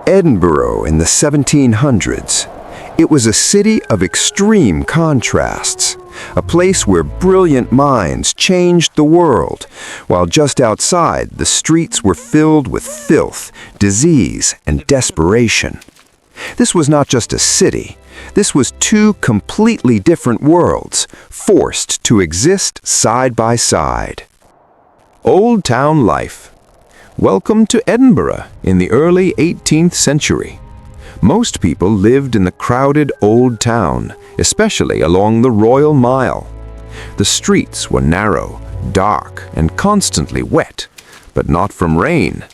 Edinburgh in the 1700s. It was a city of extreme contrasts, a place where brilliant minds changed the world, while just outside the streets were filled with filth, disease, and desperation. This was not just a city, this was two completely different worlds, forced to exist side by side. Old Town Life. Welcome to Edinburgh in the early 18th century. Most people lived in the crowded Old Town, especially along the Royal Mile. The streets were narrow, dark, and constantly wet, but not from rain.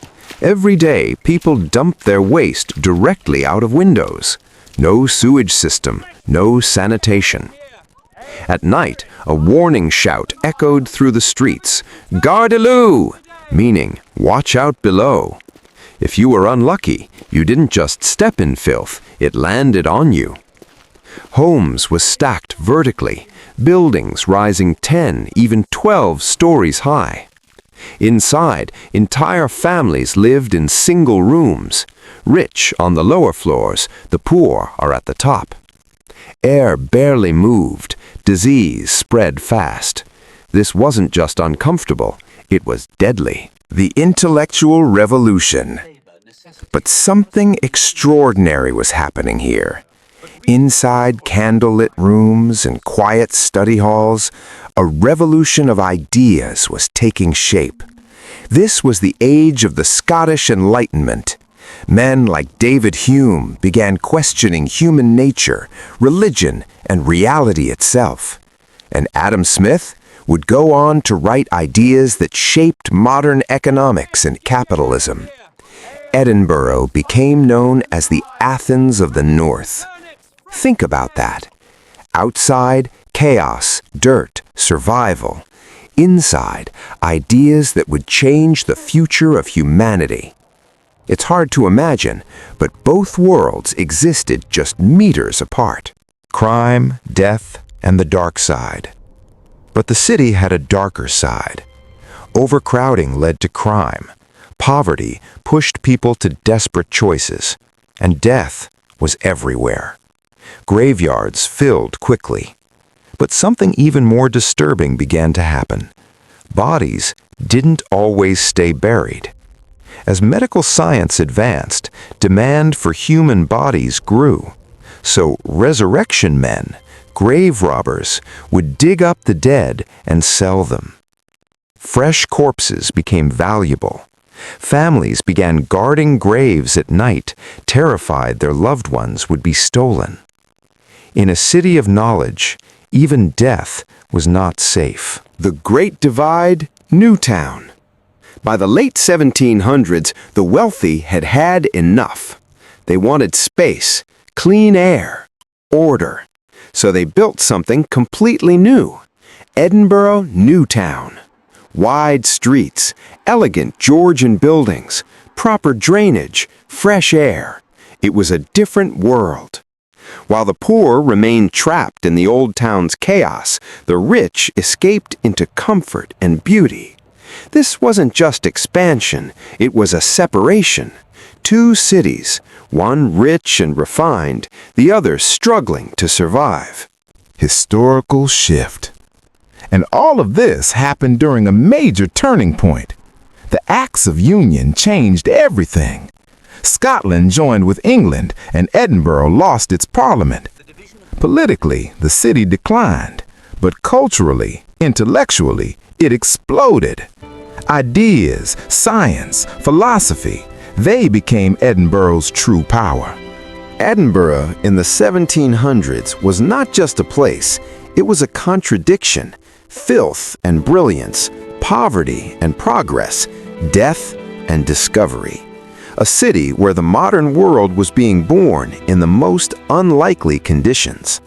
Every day, people dumped their waste directly out of windows. No sewage system, no sanitation. At night, a warning shout echoed through the streets, "Garde-lou!" meaning, watch out below. If you were unlucky, you didn't just step in filth, it landed on you. Homes were stacked vertically, buildings rising 10, even 12 stories high. Inside, entire families lived in single rooms. Rich on the lower floors, the poor are at the top. Air barely moved, disease spread fast. This wasn't just uncomfortable, it was deadly. The intellectual revolution. But something extraordinary was happening here. Inside candlelit rooms and quiet study halls, a revolution of ideas was taking shape. This was the age of the Scottish Enlightenment. Men like David Hume began questioning human nature, religion, and reality itself. And Adam Smith would go on to write ideas that shaped modern economics and capitalism. Edinburgh became known as the Athens of the North. Think about that. Outside, chaos, dirt, survival. Inside, ideas that would change the future of humanity. It's hard to imagine, but both worlds existed just meters apart. Crime, death, and the dark side. But the city had a darker side. Overcrowding led to crime. Poverty pushed people to desperate choices. And death was everywhere. Graveyards filled quickly. But something even more disturbing began to happen. Bodies didn't always stay buried. As medical science advanced, demand for human bodies grew. So resurrection men, grave robbers, would dig up the dead and sell them. Fresh corpses became valuable. Families began guarding graves at night, terrified their loved ones would be stolen. In a city of knowledge, even death was not safe. The Great Divide, Newtown. By the late 1700s, the wealthy had had enough. They wanted space, clean air, order. So they built something completely new. Edinburgh Newtown. Wide streets, elegant Georgian buildings, proper drainage, fresh air. It was a different world. While the poor remained trapped in the old town's chaos, the rich escaped into comfort and beauty. This wasn't just expansion, it was a separation. Two cities, one rich and refined, the other struggling to survive. Historical shift. And all of this happened during a major turning point. The Acts of Union changed everything. Scotland joined with England, and Edinburgh lost its parliament. Politically, the city declined, but culturally, intellectually, it exploded. Ideas, science, philosophy, they became Edinburgh's true power. Edinburgh in the 1700s was not just a place, it was a contradiction. Filth and brilliance, poverty and progress, death and discovery. A city where the modern world was being born in the most unlikely conditions.